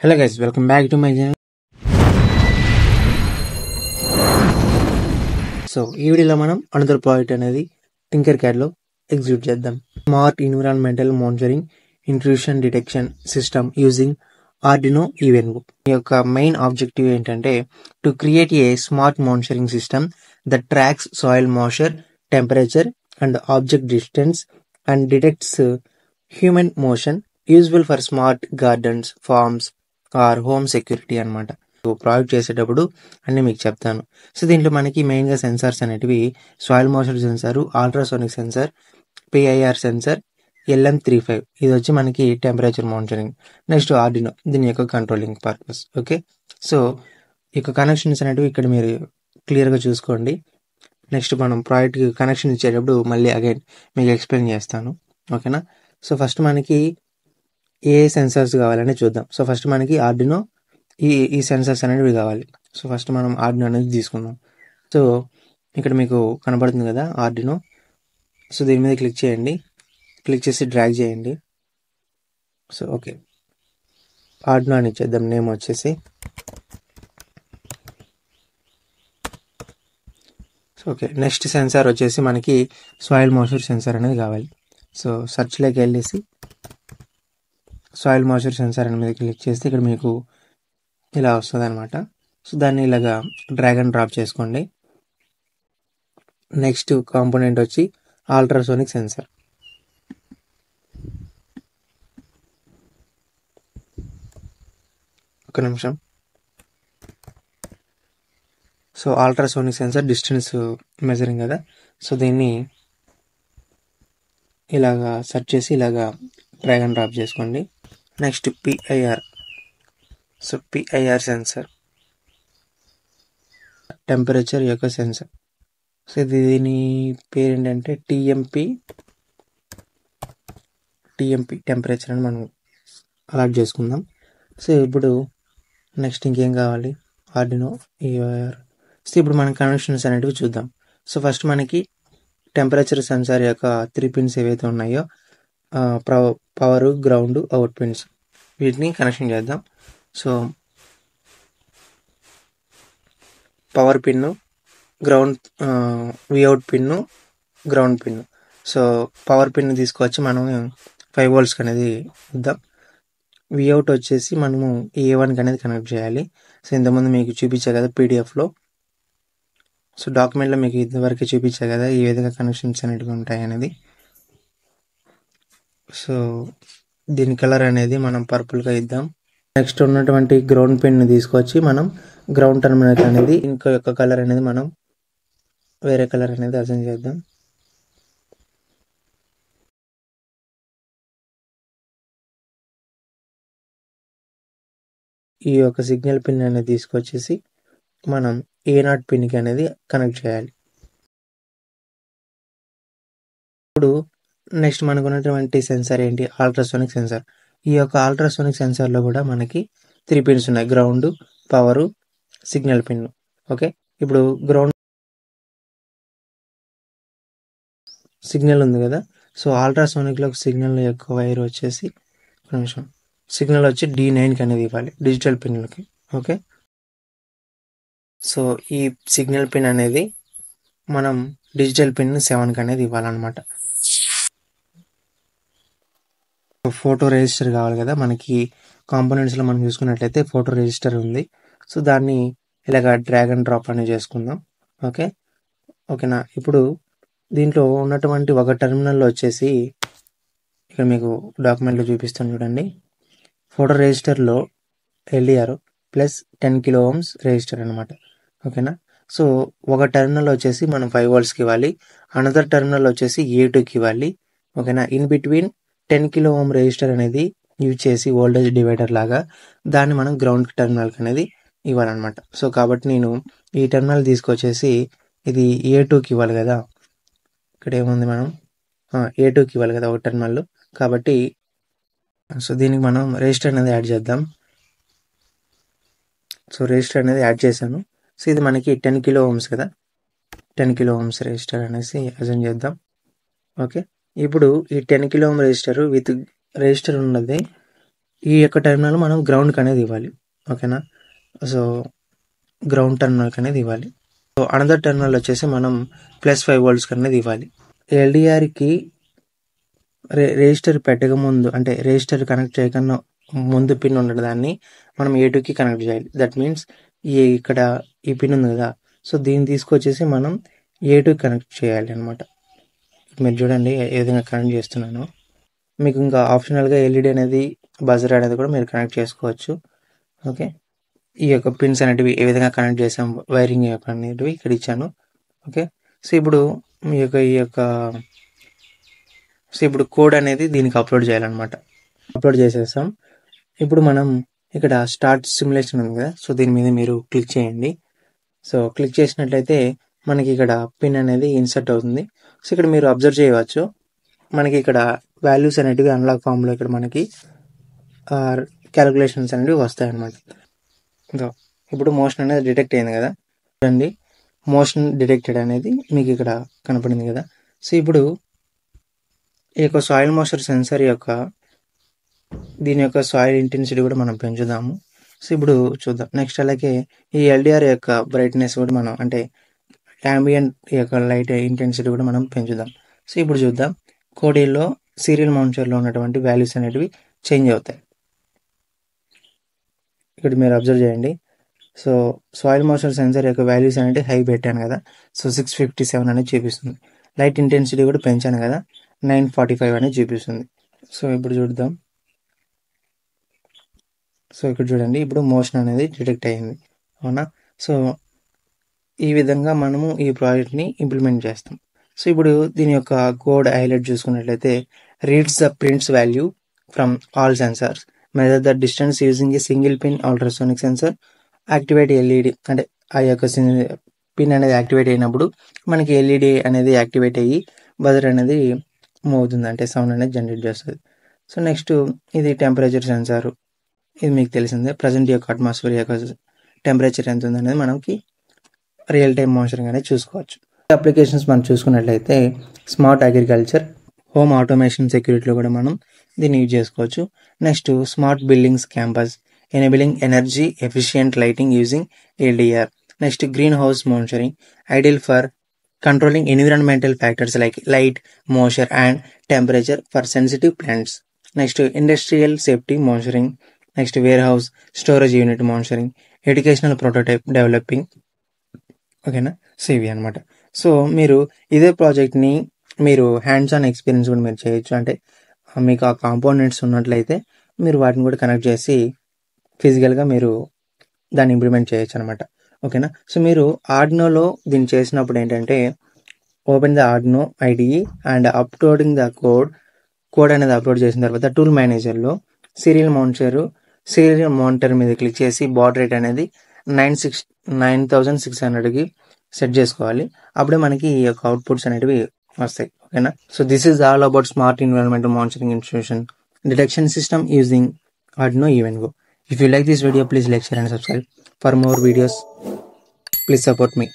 Hello guys, welcome back to my channel. So ఈ వీడియోలో మనం అనదర్ ప్రాజెక్ట్ అనేది టింకర్ క్యాడ్ లో ఎగ్జిక్యూట్ చేద్దాం. Smart environmental monitoring intrusion detection system using Arduino Uno. ఈ యొక్క మెయిన్ ఆబ్జెక్టివ్ ఏంటంటే to create a smart monitoring system that tracks soil moisture, temperature and object distance and detects human motion useful for smart gardens, farms or home security అన్నమాట. Project చేసేటప్పుడు అన్ని మీకు చెప్తాను. So దీంట్లో మనకి మెయిన్గా సెన్సార్స్ అనేటివి soil moisture sensor, ultrasonic sensor, PIR sensor, LM35 ఇది వచ్చి మనకి టెంపరేచర్ మానిటరింగ్. నెక్స్ట్ ఆర్డినో దీని యొక్క కంట్రోలింగ్ పర్పస్. ఓకే, సో ఈ యొక్క కనెక్షన్స్ అనేటివి ఇక్కడ మీరు క్లియర్గా చూసుకోండి. నెక్స్ట్ మనం ప్రాజెక్ట్కి కనెక్షన్ ఇచ్చేటప్పుడు మళ్ళీ అగైన్ మీకు ఎక్స్ప్లెయిన్ చేస్తాను. ఓకేనా. సో ఫస్ట్ మనకి ఏ సెన్సార్స్ కావాలని చూద్దాం. సో ఫస్ట్ మనకి ఆర్డినో ఈ సెన్సార్స్ అనేవి కావాలి. సో ఫస్ట్ మనం ఆర్డినో అనేది తీసుకుందాం. సో ఇక్కడ మీకు కనబడుతుంది కదా ఆర్డినో. సో దీని మీద క్లిక్ చేయండి, క్లిక్ చేసి డ్రాగ్ చేయండి. సో ఓకే, ఆర్డినో అని ఇచ్చేద్దాం నేమ్ వచ్చేసి. సో ఓకే, నెక్స్ట్ సెన్సార్ వచ్చేసి మనకి సాయిల్ మాయిశ్చర్ సెన్సార్ అనేది కావాలి. సో సెర్చ్లోకి వెళ్ళేసి సాయిల్ మాయిశ్చర్ సెన్సార్ అనేది క్లిక్ చేస్తే ఇక్కడ మీకు ఇలా వస్తుంది అనమాట. సో దాన్ని ఇలాగా డ్రాగ్ అండ్ డ్రాప్ చేసుకోండి. నెక్స్ట్ కాంపోనెంట్ వచ్చి అల్ట్రాసోనిక్ సెన్సార్. ఒక నిమిషం. So ultrasonic sensor distance measuring కదా. సో దీన్ని ఇలాగా సెర్చ్ చేసి ఇలాగా డ్రాగ్ అండ్ డ్రాప్ చేసుకోండి. Next PIR. So PIR sensor temperature యొక్క సెన్సార్. సో దీని పేరు ఏంటంటే టిఎంపి టెంపరేచర్ అని మనం అలాట్ చేసుకుందాం. సో ఇప్పుడు నెక్స్ట్ ఇంకేం కావాలి, ఆర్డినో ఈఆర్. సో ఇప్పుడు మన కనెక్షన్స్ అనేటివి చూద్దాం. సో ఫస్ట్ మనకి టెంపరేచర్ సెన్సార్ యొక్క 3 పిన్స్ ఏవైతే ఉన్నాయో పవర్, గ్రౌండ్, అవుట్ పిన్స్ వీటిని కనెక్షన్ చేద్దాం. So power pin, ground v out pin, ground pin. So power pin తీసుకొచ్చి మనం 5 volts అనేది ఇద్దాం. విఅవుట్ వచ్చేసి మనము A1కి అనేది కనెక్ట్ చేయాలి. సో ఇంతకుముందు మీకు చూపించా కదా పీడిఎఫ్లో. సో డాక్యుమెంట్లో మీకు ఇంతవరకు చూపించా కదా ఈ విధంగా కనెక్షన్స్ అనేటివి ఉంటాయి అనేది. సో దీని కలర్ అనేది మనం పర్పుల్గా ఇద్దాం. నెక్స్ట్ ఉన్నటువంటి గ్రౌండ్ పిన్ తీసుకొచ్చి మనం గ్రౌండ్ టర్మినల్ అనేది ఇంకో యొక్క కలర్ అనేది మనం వేరే కలర్ అనేది అసైన్ చేద్దాం. ఈ యొక్క సిగ్నల్ పిన్ అనేది తీసుకొచ్చేసి మనం A0 పిన్కి అనేది కనెక్ట్ చేయాలి. ఇప్పుడు నెక్స్ట్ మనకు ఉన్నటువంటి సెన్సార్ ఏంటి, అల్ట్రాసోనిక్ సెన్సార్. ఈ యొక్క అల్ట్రాసోనిక్ సెన్సార్లో కూడా మనకి 3 పిన్స్ ఉన్నాయి, ground, power, signal pin. Okay, ఇప్పుడు గ్రౌండ్ సిగ్నల్ ఉంది కదా. సో అల్ట్రాసోనిక్లో సిగ్నల్ యొక్క వైర్ వచ్చేసి నిమిషం సిగ్నల్ వచ్చి D9కి అనేది ఇవ్వాలి, డిజిటల్ పిన్లకి. ఓకే, సో ఈ సిగ్నల్ పిన్ అనేది మనం డిజిటల్ పిన్ 7కి అనేది ఇవ్వాలన్నమాట. ఫోటో రిజిస్టర్ కావాలి కదా మనకి. కాంపోనెంట్స్లో మనం చూసుకున్నట్లయితే ఫోటో రిజిస్టర్ ఉంది. సో దాన్ని ఇలాగ డ్రాగ్ అండ్ డ్రాప్ అనేది చేసుకుందాం. ఓకేనా. ఇప్పుడు దీంట్లో ఉన్నటువంటి ఒక టెర్మినల్లో వచ్చేసి ఇక్కడ మీకు డాక్యుమెంట్లో చూపిస్తాను చూడండి. ఫోటో రిజిస్టర్లో LDR plus 10 kilo ohms register అనమాట. ఓకేనా. సో ఒక టెర్మినల్ వచ్చేసి మనం 5 voltsకి ఇవ్వాలి, అనదర్ టెర్మినల్ వచ్చేసి A2కి ఇవ్వాలి. ఓకేనా. In between 10 kilo ohm register అనేది యూజ్ చేసి వోల్టేజ్ డివైడర్ లాగా దాన్ని మనం గ్రౌండ్ టెర్మినల్కి అనేది ఇవ్వాలన్నమాట. సో కాబట్టి నేను ఈ టెర్మినల్ తీసుకొచ్చేసి ఇది A2కి ఇవ్వాలి కదా. ఇక్కడ ఏముంది, మనం A2కి ఇవ్వాలి కదా ఒక టెర్మినల్. కాబట్టి సో దీనికి మనం రెజిస్టర్ అనేది యాడ్ చేద్దాం. సో రెజిస్టర్ అనేది యాడ్ చేశాను. సో ఇది మనకి 10 kilo ohms కదా, 10 kilo ohms రెజిస్టర్ అనేసి అజైన్ చేద్దాం. ఓకే, ఇప్పుడు ఈ 10 kilo ohm register with register ఉన్నది ఈ యొక్క టెర్మినల్ మనం గ్రౌండ్కి అనేది ఇవ్వాలి. ఓకేనా, సో గ్రౌండ్ టెర్మినల్కి అనేది ఇవ్వాలి. సో అనదర్ టెర్మినల్ వచ్చేసి మనం +5 volts అనేది ఇవ్వాలి. ఎల్డిఆర్కి రిజిస్టర్ పెట్టక ముందు, అంటే రిజిస్టర్ కనెక్ట్ చేయకన్నా ముందు పిన్ ఉండడం దాన్ని మనం A2కి కనెక్ట్ చేయాలి. దట్ మీన్స్ ఇక్కడ ఈ పిన్ ఉంది కదా, సో దీన్ని తీసుకొచ్చేసి మనం A2కి కనెక్ట్ చేయాలి అనమాట. మీరు చూడండి ఏ విధంగా కనెక్ట్ చేస్తున్నాను. మీకు ఇంకా ఆప్షనల్గా ఎల్ఈడి అనేది, బజర్ అనేది కూడా మీరు కనెక్ట్ చేసుకోవచ్చు. ఓకే, ఈ యొక్క పిన్స్ అనేటివి ఏ విధంగా కనెక్ట్ చేసాం, వైరింగ్ అనేటివి ఇక్కడ ఇచ్చాను. ఓకే, సో ఇప్పుడు కోడ్ అనేది దీనికి అప్లోడ్ చేయాలన్నమాట. అప్లోడ్ చేసేస్తాం. ఇప్పుడు మనం ఇక్కడ స్టార్ట్ సిమ్యులేషన్ ఉంది కదా, సో దీని మీద మీరు క్లిక్ చేయండి. సో క్లిక్ చేసినట్లయితే మనకి ఇక్కడ పిన్ అనేది ఇన్సర్ట్ అవుతుంది. సో ఇక్కడ మీరు అబ్జర్వ్ చేయవచ్చు, మనకి ఇక్కడ వాల్యూస్ అనేటివి అనలాగ్ ఫామ్లో ఇక్కడ మనకి క్యాలిక్యులేషన్స్ అనేవి వస్తాయి అన్నమాట. ఇప్పుడు మోషన్ అనేది డిటెక్ట్ అయింది కదా, చూడండి మోషన్ డిటెక్టెడ్ అనేది మీకు ఇక్కడ కనపడింది కదా. సో ఇప్పుడు ఈ యొక్క సాయిల్ మాయిశ్చర్ సెన్సర్ దీని యొక్క సాయిల్ ఇంటెన్సిటీ కూడా మనం పెంచుదాము. సో ఇప్పుడు చూద్దాం నెక్స్ట్. అలాగే ఈ ఎల్డిఆర్ యొక్క బ్రైట్నెస్ కూడా మనం, అంటే యాంబియంట్ యొక్క లైట్ ఇంటెన్సిటీ కూడా మనం పెంచుదాం. సో ఇప్పుడు చూద్దాం, కోడీలో సీరియల్ మానిటర్లో ఉన్నటువంటి వాల్యూస్ అనేటివి చేంజ్ అవుతాయి. ఇక్కడ మీరు అబ్జర్వ్ చేయండి. సో సాయిల్ మాయిశ్చర్ సెన్సర్ యొక్క వాల్యూస్ అనేది హై పెట్టాను కదా, సో 657 అనేది చూపిస్తుంది. లైట్ ఇంటెన్సిటీ కూడా పెంచాను కదా, 945 అనేది చూపిస్తుంది. సో ఇప్పుడు చూద్దాం. సో ఇక్కడ చూడండి, ఇప్పుడు మోషన్ అనేది డిటెక్ట్ అయ్యింది, అవునా. సో ఈ విధంగా మనము ఈ ప్రాజెక్ట్ని ఇంప్లిమెంట్ చేస్తాం. సో ఇప్పుడు దీని యొక్క కోడ్ హైలైట్ చూసుకున్నట్లయితే, reads the prints value from all sensors, measure the distance using a single pin ultrasonic sensor, activate LED. అంటే ఆ యొక్క పిన్ అనేది యాక్టివేట్ అయినప్పుడు మనకి ఎల్ఈడి అనేది యాక్టివేట్ అయ్యి బజర్ అనేది మూవ్ అవుతుంది, అంటే సౌండ్ అనేది జనరేట్ చేస్తుంది. సో నెక్స్ట్ ఇది టెంపరేచర్ సెన్సార్. ఇది మీకు తెలిసిందే, ప్రజెంట్ యొక్క అట్మాస్ఫియర్ యొక్క టెంపరేచర్ ఎంత ఉందనేది మనకి రియల్ టైం మానిటరింగ్ అనేది చూసుకోవచ్చు. అప్లికేషన్స్ మనం చూసుకున్నట్లయితే స్మార్ట్ అగ్రికల్చర్, హోమ్ ఆటోమేషన్, సెక్యూరిటీలో కూడా మనం దీన్ని యూజ్ చేసుకోవచ్చు. Next smart buildings campus, enabling energy efficient lighting using LDR. Next greenhouse monitoring, ideal for controlling environmental factors like light, moisture and temperature for sensitive plants. Next industrial safety monitoring. Next warehouse storage unit monitoring, educational prototype developing. ఓకేనా, so ఇవి అనమాట. So మీరు ఇదే ప్రాజెక్ట్ని మీరు hands on experience కూడా మీరు చేయొచ్చు. అంటే మీకు ఆ కాంపోనెంట్స్ ఉన్నట్లయితే మీరు వాటిని కూడా కనెక్ట్ చేసి ఫిజికల్గా మీరు దాన్ని ఇంప్లిమెంట్ చేయొచ్చు అనమాట. ఓకేనా, సో మీరు ఆర్డినోలో దీన్ని చేసినప్పుడు ఏంటంటే, open the Arduino IDE and uploading the code అనేది అప్లోడ్ చేసిన తర్వాత టూల్ మేనేజర్లో సీరియల్ మానిటర్ మీద క్లిక్ చేసి బాడ్ రేట్ అనేది 9600కి సెట్ చేసుకోవాలి. అప్పుడే మనకి ఈ యొక్క అవుట్పుట్స్ అనేటివి వస్తాయి. ఓకేనా, so this is all about smart environmental monitoring institution detection system using Arduino Evengo. If you like this video, please like, share and subscribe. For more videos, please support me.